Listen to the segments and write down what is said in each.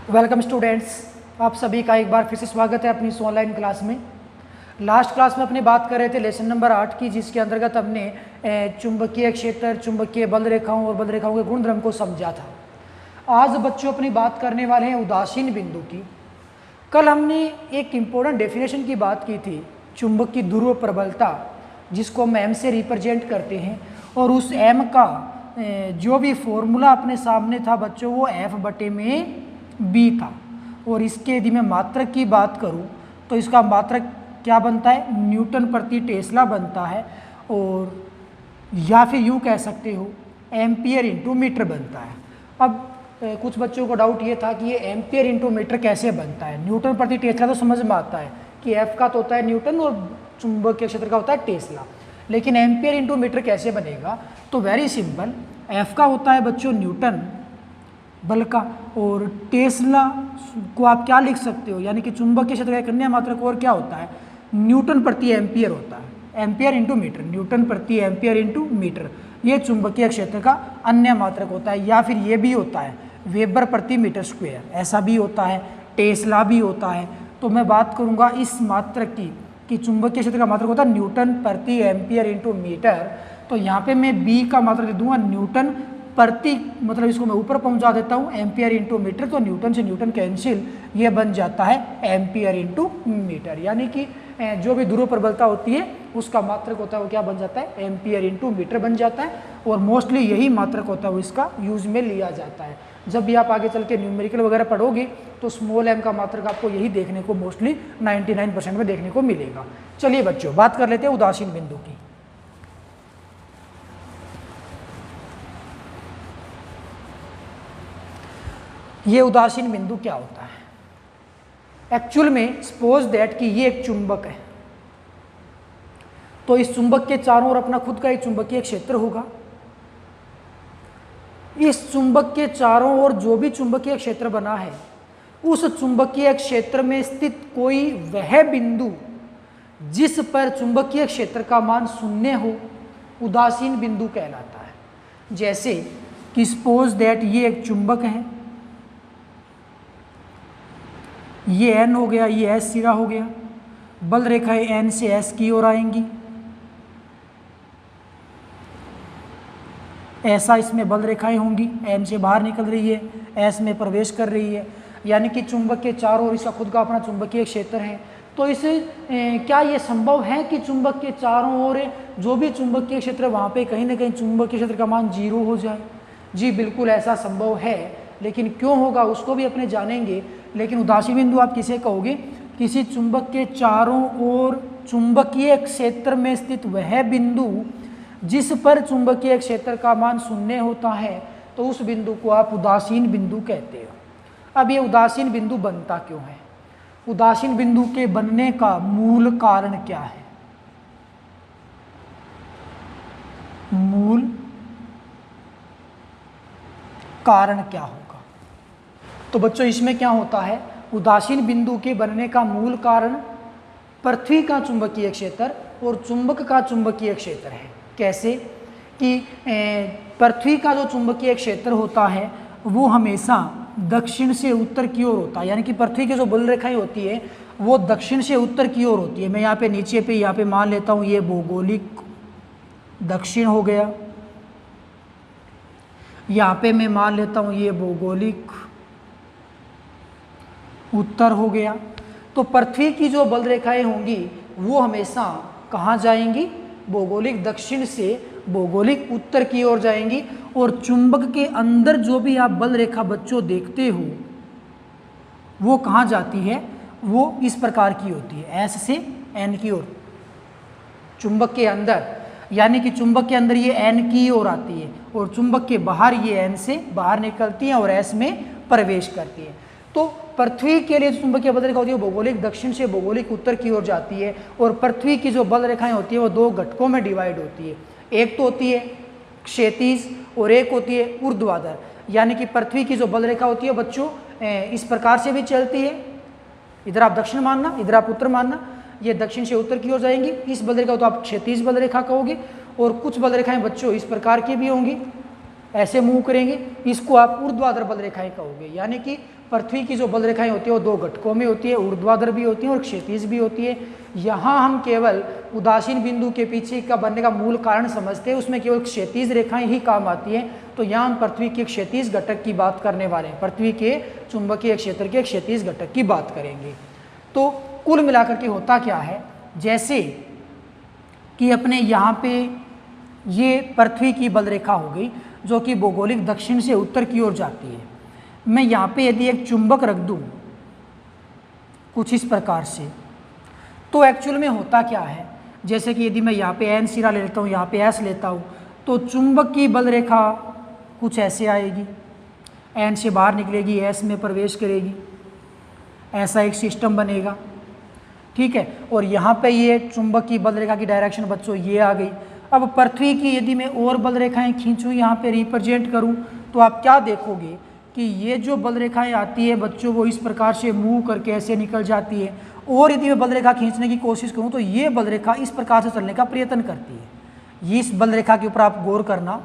Welcome students, आप सभी का एक बार फिर से स्वागत है अपनी इस ऑनलाइन क्लास में। लास्ट क्लास में अपने बात कर रहे थे लेसन नंबर 8 की, जिसके अंतर्गत हमने चुंबकीय क्षेत्र, चुंबकीय बल रेखाओं और बल रेखाओं के गुणधर्म को समझा था। आज बच्चों अपनी बात करने वाले हैं उदासीन बिंदु की। कल हमने एक इम्पोर्टेंट डेफिनेशन की बात की थी, चुंबक की ध्रुव प्रबलता, जिसको हम एम से रिप्रेजेंट करते हैं, और उस एम का जो भी फॉर्मूला अपने सामने था बच्चों, वो एफ बटे में बी था। और इसके यदि मैं मात्रक की बात करूं तो इसका मात्रक क्या बनता है, न्यूटन प्रति टेस्ला बनता है, और या फिर यूं कह सकते हो एम्पियर इंटू मीटर बनता है। अब कुछ बच्चों को डाउट ये था कि ये एम्पियर इंटू मीटर कैसे बनता है। न्यूटन प्रति टेस्ला तो समझ में आता है कि एफ का तो होता है न्यूटन और चुंबकीय क्षेत्र का होता है टेस्ला, लेकिन एम्पियर इंटू मीटर कैसे बनेगा? तो वेरी सिंपल, एफ का होता है बच्चों न्यूटन बल का, और टेस्ला को आप क्या लिख सकते हो, यानी कि चुंबकीय क्षेत्र का एक अन्य मात्रक और क्या होता है, न्यूटन प्रति एम्पियर होता है। एम्पियर इंटू मीटर, न्यूटन प्रति एम्पियर इंटू मीटर, ये चुंबकीय क्षेत्र का अन्य मात्रक होता है। या फिर ये भी होता है वेबर प्रति मीटर स्क्वायर, ऐसा भी होता है, टेस्ला भी होता है। तो मैं बात करूँगा इस मात्रक की कि चुंबकीय क्षेत्र का मात्रक होता है न्यूटन प्रति एम्पियर इंटू मीटर। तो यहाँ पे मैं बी का मात्रक दे दूंगा न्यूटन प्रति, मतलब इसको मैं ऊपर पहुंचा देता हूँ एम्पियर इंटू मीटर, तो न्यूटन से न्यूटन कैंसिल, ये बन जाता है एम्पियर इंटू मीटर। यानी कि जो भी ध्रुव प्रबलता होती है उसका मात्रक होता है वो क्या बन जाता है, एम्पियर इंटू मीटर बन जाता है। और मोस्टली यही मात्रक होता है वो इसका यूज में लिया जाता है। जब भी आप आगे चल के न्यूमेरिकल वगैरह पढ़ोगे तो स्मॉल एम का मात्रक आपको यही देखने को मोस्टली 99% में देखने को मिलेगा। चलिए बच्चों, बात कर लेते हैं उदासीन बिंदु की। ये उदासीन बिंदु क्या होता है? एक्चुअल में सपोज दैट कि ये एक चुंबक है, तो इस चुंबक के चारों ओर अपना खुद का एक चुंबकीय क्षेत्र होगा। इस चुंबक के चारों ओर जो भी चुंबकीय क्षेत्र बना है, उस चुंबकीय क्षेत्र में स्थित कोई वह बिंदु जिस पर चुंबकीय क्षेत्र का मान शून्य हो, उदासीन बिंदु कहलाता है। जैसे कि सपोज दैट ये एक चुंबक है, ये एन हो गया, ये एस सिरा हो गया, बल रेखाएं एन से एस की ओर आएंगी, ऐसा इसमें बल रेखाएं होंगी, एन से बाहर निकल रही है, एस में प्रवेश कर रही है, यानी कि चुंबक के चारों ओर इसका खुद का अपना चुंबकीय क्षेत्र है। तो इस क्या ये संभव है कि चुंबक के चारों ओर जो भी चुंबकीय क्षेत्र वहाँ पे कहीं ना कहीं चुंबकीय क्षेत्र का मान 0 हो जाए? जी बिल्कुल ऐसा संभव है, लेकिन क्यों होगा उसको भी अपने जानेंगे। लेकिन उदासीन बिंदु आप किसे कहोगे? किसी चुंबक के चारों ओर चुंबकीय क्षेत्र में स्थित वह बिंदु जिस पर चुंबकीय क्षेत्र का मान शून्य होता है, तो उस बिंदु को आप उदासीन बिंदु कहते हो। अब ये उदासीन बिंदु बनता क्यों है? उदासीन बिंदु के बनने का मूल कारण क्या है? मूल कारण क्या होगा? तो बच्चों इसमें क्या होता है, उदासीन बिंदु के बनने का मूल कारण पृथ्वी का चुंबकीय क्षेत्र और चुंबक का चुंबकीय क्षेत्र है। कैसे कि पृथ्वी का जो चुंबकीय क्षेत्र होता है वो हमेशा दक्षिण से उत्तर की ओर होता है, यानी कि पृथ्वी की जो बल रेखाएं होती है वो दक्षिण से उत्तर की ओर होती है। मैं यहाँ पे नीचे पे यहाँ पे मान लेता हूँ ये भौगोलिक दक्षिण हो गया, यहाँ पे मैं मान लेता हूँ ये भौगोलिक उत्तर हो गया। तो पृथ्वी की जो बल रेखाएं होंगी वो हमेशा कहाँ जाएंगी? भौगोलिक दक्षिण से भौगोलिक उत्तर की ओर जाएंगी। और चुंबक के अंदर जो भी आप बल रेखा बच्चों देखते हो वो कहाँ जाती है? वो इस प्रकार की होती है, एस से एन की ओर चुंबक के अंदर, यानी कि चुंबक के अंदर ये एन की ओर आती है और चुंबक के बाहर ये एन से बाहर निकलती है और एस में प्रवेश करती है। तो पृथ्वी के लिए जो चुंबकीय बल रेखा होती है वो भौगोलिक दक्षिण से भौगोलिक उत्तर की ओर जाती है। और पृथ्वी की जो बल रेखाएं होती है वो दो घटकों में डिवाइड होती है, एक तो होती है क्षैतिज और एक होती है ऊर्ध्वाधर। यानी कि पृथ्वी की जो बल रेखा होती है बच्चों इस प्रकार से भी चलती है, इधर आप दक्षिण मानना, इधर आप उत्तर मानना, ये दक्षिण से उत्तर की ओर जाएंगी। इस बल रेखा को तो आप क्षैतिज बल रेखा कहोगे। और कुछ बल रेखाएं बच्चों इस प्रकार की भी होंगी, ऐसे मूव करेंगे, इसको आप ऊर्ध्वाधर बल रेखाएं कहोगे। यानी कि पृथ्वी की जो बल रेखाएं होती है वो दो घटकों में होती है, ऊर्ध्वाधर भी होती है और क्षैतिज भी होती है। यहाँ हम केवल उदासीन बिंदु के पीछे का बनने का मूल कारण समझते हैं, उसमें केवल क्षैतिज रेखाएं ही काम आती हैं। तो यहाँ हम पृथ्वी के क्षैतिज घटक की बात करने वाले हैं, पृथ्वी के चुंबकीय क्षेत्र के क्षैतिज घटक की बात करेंगे। तो कुल मिलाकर के होता क्या है, जैसे कि अपने यहाँ पे ये पृथ्वी की बल रेखा हो गई जो कि भौगोलिक दक्षिण से उत्तर की ओर जाती है। मैं यहाँ पे यदि एक चुंबक रख दूँ कुछ इस प्रकार से, तो एक्चुअल में होता क्या है, जैसे कि यदि मैं यहाँ पे एन सिरा ले लेता हूँ, यहाँ पे एस लेता हूँ, तो चुंबक की बल रेखा कुछ ऐसे आएगी, एन से बाहर निकलेगी, एस में प्रवेश करेगी, ऐसा एक सिस्टम बनेगा, ठीक है। और यहाँ पे ये चुंबक की बल रेखा की डायरेक्शन बच्चों ये आ गई। अब पृथ्वी की यदि मैं और बल रेखाएं खींचूँ, यहाँ पे रिप्रेजेंट करूँ, तो आप क्या देखोगे कि ये जो बल रेखाएं आती है बच्चों वो इस प्रकार से मूव करके ऐसे निकल जाती है। और यदि मैं बल रेखा खींचने की कोशिश करूँ तो ये बल रेखा इस प्रकार से चलने का प्रयत्न करती है। ये इस बल रेखा के ऊपर आप गौर करना,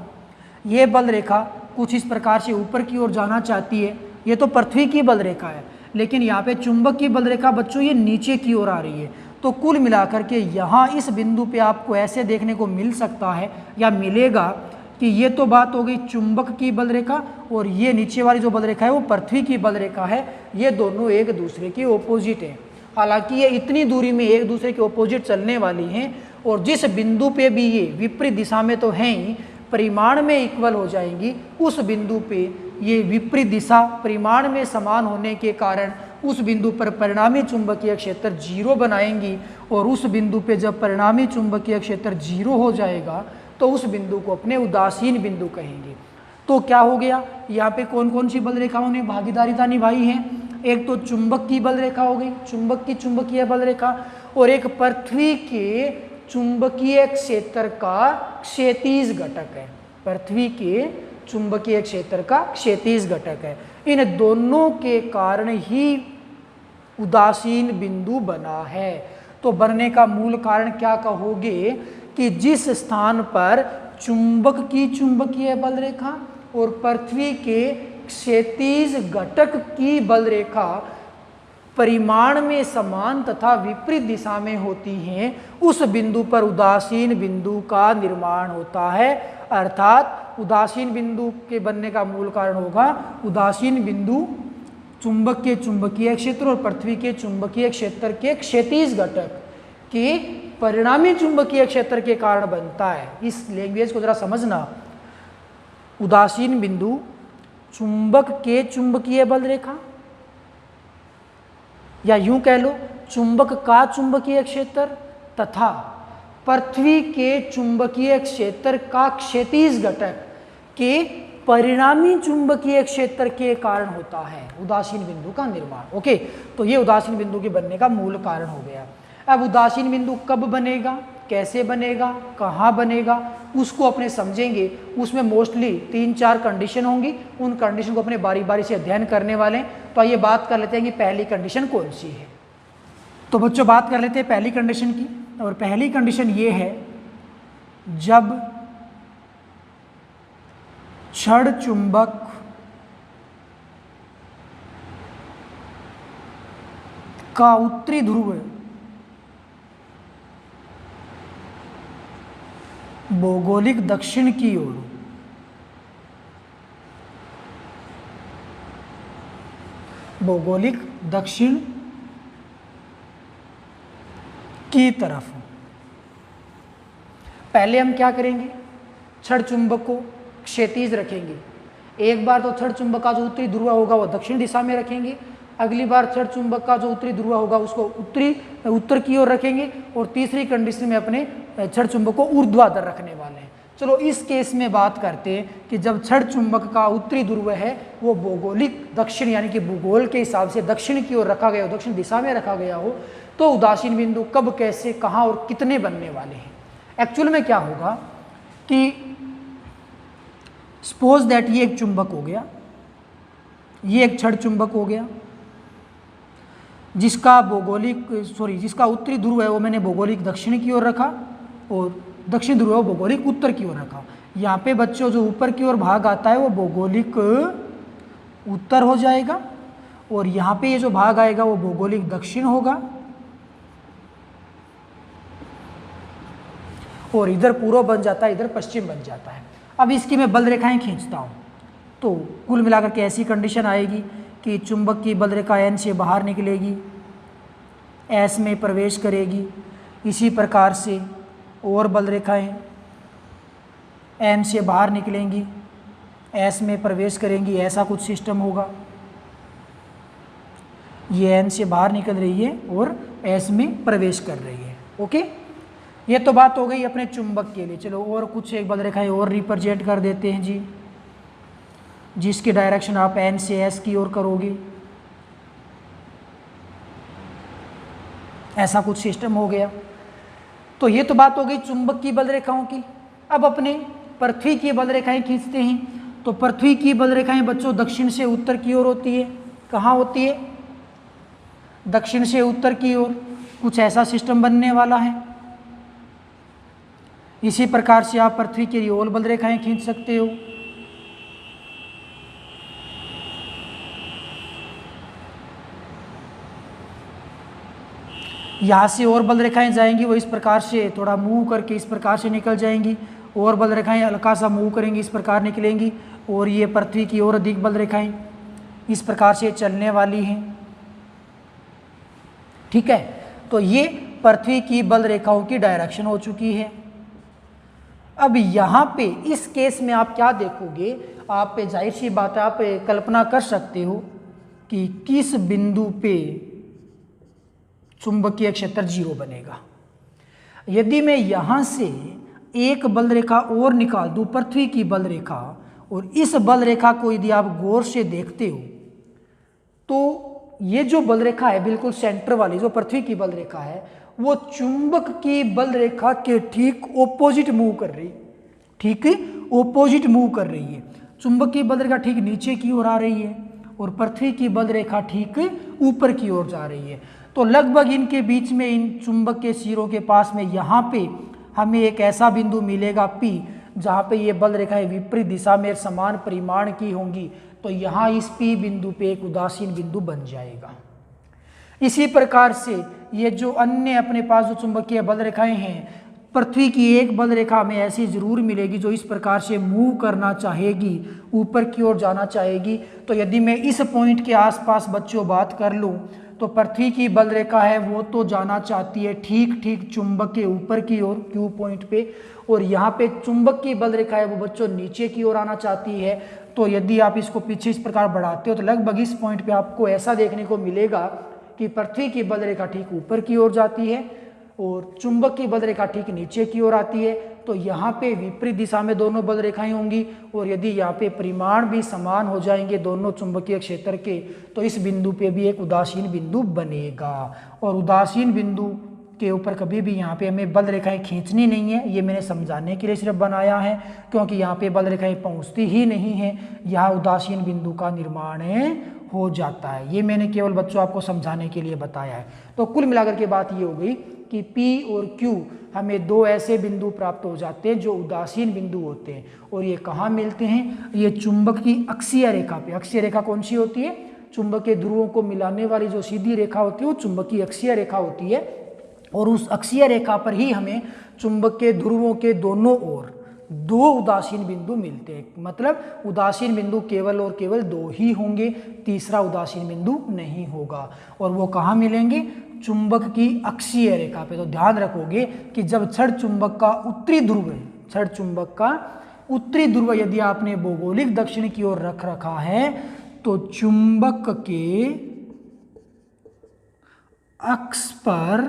ये बल रेखा कुछ इस प्रकार से ऊपर की ओर जाना चाहती है। ये तो पृथ्वी की बल रेखा है, लेकिन यहाँ पे चुंबक की बल रेखा बच्चों ये नीचे की ओर आ रही है। तो कुल मिलाकर के यहाँ इस बिंदु पे आपको ऐसे देखने को मिल सकता है या मिलेगा कि ये तो बात हो गई चुंबक की बल रेखा, और ये नीचे वाली जो बल रेखा है वो पृथ्वी की बल रेखा है। ये दोनों एक दूसरे के ओपोजिट हैं, हालांकि ये इतनी दूरी में एक दूसरे के ओपोजिट चलने वाली हैं, और जिस बिंदु पे भी ये विपरीत दिशा में तो हैं ही, परिमाण में इक्वल हो जाएंगी, उस बिंदु पे ये विपरीत दिशा परिमाण में समान होने के कारण उस बिंदु पर परिणामी चुंबकीय क्षेत्र जीरो बनाएंगी। और उस बिंदु पे जब परिणामी चुंबकीय क्षेत्र जीरो हो जाएगा तो उस बिंदु को अपने उदासीन बिंदु कहेंगे। तो क्या हो गया, यहाँ पे कौन कौन सी बल रेखाओं ने भागीदारिता निभाई है, एक तो चुंबक की बल रेखा हो गई, चुंबक की चुंबकीय बल रेखा, और एक पृथ्वी के चुंबकीय क्षेत्र का क्षैतिज घटक है, पृथ्वी के चुंबकीय क्षेत्र का क्षैतिज घटक है। इन दोनों के कारण ही उदासीन बिंदु बना है। तो बनने का मूल कारण क्या कहोगे कि जिस स्थान पर चुंबक की चुंबकीय बल रेखा और पृथ्वी के क्षैतिज घटक की बल रेखा परिमाण में समान तथा विपरीत दिशा में होती हैं, उस बिंदु पर उदासीन बिंदु का निर्माण होता है। अर्थात उदासीन बिंदु के बनने का मूल कारण होगा उदासीन बिंदु चुंबक के चुंबकीय क्षेत्र और पृथ्वी के चुंबकीय क्षेत्र के क्षैतिज घटक के परिणामी चुंबकीय क्षेत्र के कारण बनता है। इस लैंग्वेज को जरा समझना, उदासीन बिंदु चुंबक के चुंबकीय बल रेखा, या यूं कह लो चुंबक का चुंबकीय क्षेत्र तथा पृथ्वी के चुंबकीय क्षेत्र का क्षैतिज घटक के परिणामी चुंबकीय क्षेत्र के कारण होता है उदासीन बिंदु का निर्माण। ओके, तो ये उदासीन बिंदु के बनने का मूल कारण हो गया। अब उदासीन बिंदु कब बनेगा, कैसे बनेगा, कहाँ बनेगा, उसको अपने समझेंगे। उसमें मोस्टली 3-4 कंडीशन होंगी, उन कंडीशन को अपने बारी बारी से अध्ययन करने वाले हैं। तो आइए बात कर लेते हैं कि पहली कंडीशन कौन सी है। तो बच्चों बात कर लेते हैं पहली कंडीशन की, और पहली कंडीशन ये है जब क्षण चुंबक का उत्तरी ध्रुव भौगोलिक दक्षिण की ओर भौगोलिक दक्षिण की तरफ। पहले हम क्या करेंगे, क्षण चुंबक को क्षैतिज रखेंगे। एक बार तो क्षण चुंबक का जो उत्तरी ध्रुव होगा वो दक्षिण दिशा में रखेंगे, अगली बार क्षण चुंबक का जो उत्तरी ध्रुव होगा उसको उत्तर की ओर रखेंगे, और तीसरी कंडीशन में अपने क्षण चुंबक को ऊर्ध्वाधर रखने वाले हैं। चलो इस केस में बात करते हैं कि जब क्षण चुंबक का उत्तरी ध्रुव है वो भौगोलिक दक्षिण यानी कि भूगोल के हिसाब से दक्षिण की ओर रखा गया हो, दक्षिण दिशा में रखा गया हो, तो उदासीन बिंदु कब, कैसे, कहाँ और कितने बनने वाले हैं। एक्चुअल में क्या होगा कि सपोज दैट ये एक चुंबक हो गया, ये एक क्षण चुंबक हो गया, जिसका उत्तरी ध्रुव है वो मैंने भौगोलिक दक्षिण की ओर रखा और दक्षिण ध्रुव है भौगोलिक उत्तर की ओर रखा। यहाँ पे बच्चों जो ऊपर की ओर भाग आता है वो भौगोलिक उत्तर हो जाएगा, और यहाँ पे ये जो भाग आएगा वो भौगोलिक दक्षिण होगा, और इधर पूर्व बन जाता है, इधर पश्चिम बन जाता है। अब इसकी मैं बल रेखाएं खींचता हूँ, तो कुल मिलाकर के ऐसी कंडीशन आएगी कि चुंबक की बल रेखा N से बाहर निकलेगी, S में प्रवेश करेगी, इसी प्रकार से और बल रेखाएं N से बाहर निकलेंगी, S में प्रवेश करेंगी, ऐसा कुछ सिस्टम होगा। ये N से बाहर निकल रही है और S में प्रवेश कर रही है। ओके, ये तो बात हो गई अपने चुंबक के लिए। चलो और कुछ एक बल रेखाएं और रिप्रेजेंट कर देते हैं जी, जिसकी डायरेक्शन आप N से S की ओर करोगे, ऐसा कुछ सिस्टम हो गया। तो ये तो बात हो गई चुंबक की बल रेखाओं की। अब अपने पृथ्वी की बल रेखाएं खींचते हैं। तो पृथ्वी की बल रेखाएं बच्चों दक्षिण से उत्तर की ओर होती है। कहाँ होती है? दक्षिण से उत्तर की ओर। कुछ ऐसा सिस्टम बनने वाला है। इसी प्रकार से आप पृथ्वी की और बल रेखाएं खींच सकते हो। यहाँ से और बल रेखाएं जाएंगी, वो इस प्रकार से थोड़ा मूव करके इस प्रकार से निकल जाएंगी, और बल रेखाएं हल्का सा मूव करेंगी, इस प्रकार निकलेंगी, और ये पृथ्वी की ओर अधिक बल रेखाएं इस प्रकार से चलने वाली हैं। ठीक है, तो ये पृथ्वी की बल रेखाओं की डायरेक्शन हो चुकी है। अब यहाँ पे इस केस में आप क्या देखोगे, आप जाहिर सी बात है आप कल्पना कर सकते हो कि किस बिंदु पे चुंबकीय क्षेत्र 0 बनेगा। यदि मैं यहाँ से एक बल रेखा और निकाल दूँ, पृथ्वी की बल रेखा, और इस बल रेखा को यदि आप गौर से देखते हो तो ये जो बल रेखा है बिल्कुल सेंटर वाली, जो पृथ्वी की बल रेखा है, वो चुंबक की बल रेखा के ठीक ऑपोजिट मूव कर रही, ठीक ऑपोजिट मूव कर रही है। चुंबक की बल रेखा ठीक नीचे की ओर आ रही है और पृथ्वी की बल रेखा ठीक ऊपर की ओर जा रही है। तो लगभग इनके बीच में, इन चुंबक के सिरों के पास में यहाँ पे हमें एक ऐसा बिंदु मिलेगा P, जहाँ पे ये बल रेखाएं विपरीत दिशा में समान परिमाण की होंगी। तो यहाँ इस P बिंदु पे एक उदासीन बिंदु बन जाएगा। इसी प्रकार से ये जो अन्य अपने पास जो चुंबकीय बल रेखाएं हैं, पृथ्वी की एक बल रेखा हमें ऐसी जरूर मिलेगी जो इस प्रकार से मूव करना चाहेगी, ऊपर की ओर जाना चाहेगी। तो यदि मैं इस पॉइंट के आसपास बच्चों बात कर लूँ तो पृथ्वी की बल रेखा है वो तो जाना चाहती है ठीक ठीक चुंबक के ऊपर की ओर, Q पॉइंट पे, और यहाँ पे चुंबक की बल रेखा है वो बच्चों नीचे की ओर आना चाहती है। तो यदि आप इसको पीछे इस प्रकार बढ़ाते हो तो लगभग इस पॉइंट पे आपको ऐसा देखने को मिलेगा कि पृथ्वी की बल रेखा ठीक ऊपर की ओर जाती है और चुंबक की बल रेखा ठीक नीचे की ओर आती है। तो यहाँ पे विपरीत दिशा में दोनों बल रेखाएं होंगी, और यदि यहाँ पे परिमाण भी समान हो जाएंगे दोनों चुंबकीय क्षेत्र के, तो इस बिंदु पे भी एक उदासीन बिंदु बनेगा। और उदासीन बिंदु के ऊपर कभी भी यहाँ पे हमें बल रेखाएं खींचनी नहीं है। ये मैंने समझाने के लिए सिर्फ बनाया है, क्योंकि यहाँ पे बल रेखाएं पहुँचती ही नहीं हैं, यहाँ उदासीन बिंदु का निर्माण हो जाता है। ये मैंने केवल बच्चों आपको समझाने के लिए बताया है। तो कुल मिलाकर के बात ये हो गई कि P और Q हमें दो ऐसे बिंदु प्राप्त हो जाते हैं जो उदासीन बिंदु होते हैं। और ये कहाँ मिलते हैं? ये चुंबक की अक्षीय रेखा पे। अक्षीय रेखा कौन सी होती है? चुंबक के ध्रुवों को मिलाने वाली जो सीधी रेखा होती है वो चुंबक की अक्षीय रेखा होती है, और उस अक्षीय रेखा पर ही हमें चुंबक के ध्रुवों के दोनों ओर दो उदासीन बिंदु मिलते हैं। मतलब उदासीन बिंदु केवल और केवल दो ही होंगे, तीसरा उदासीन बिंदु नहीं होगा। और वो कहाँ मिलेंगे? चुंबक की अक्षीय रेखा पे। तो ध्यान रखोगे कि जब छड़ चुंबक का उत्तरी ध्रुव है, छड़ चुंबक का उत्तरी ध्रुव यदि आपने भौगोलिक दक्षिण की ओर रख रखा है, तो चुंबक के अक्ष पर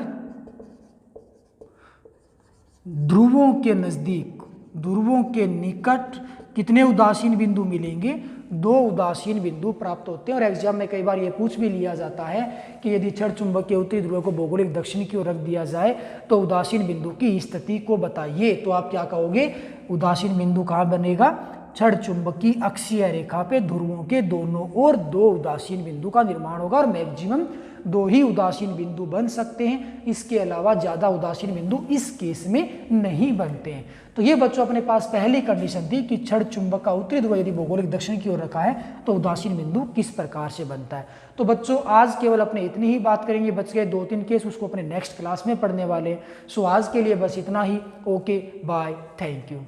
ध्रुवों के नजदीक, ध्रुवों के निकट कितने उदासीन बिंदु मिलेंगे? दो उदासीन बिंदु प्राप्त होते हैं। और एग्जाम में कई बार ये पूछ भी लिया जाता है कि यदि छड़ चुंबक के उत्तरी ध्रुव को भौगोलिक दक्षिण की ओर रख दिया जाए तो उदासीन बिंदु की स्थिति को बताइए। तो आप क्या कहोगे? उदासीन बिंदु कहाँ बनेगा? छड़ चुंबकीय अक्षीय रेखा पे ध्रुवों के दोनों ओर 2 उदासीन बिंदु का निर्माण होगा और मैक्सिमम 2 ही उदासीन बिंदु बन सकते हैं। इसके अलावा ज़्यादा उदासीन बिंदु इस केस में नहीं बनते हैं। तो ये बच्चों अपने पास पहली कंडीशन थी कि छड़ चुंबक का उत्तरी ध्रुव यदि भौगोलिक दक्षिण की ओर रखा है तो उदासीन बिंदु किस प्रकार से बनता है। तो बच्चों आज केवल अपने इतनी ही बात करेंगे, बच गए 2-3 केस, उसको अपने नेक्स्ट क्लास में पढ़ने वाले। सो आज के लिए बस इतना ही। Okay, bye, thank you.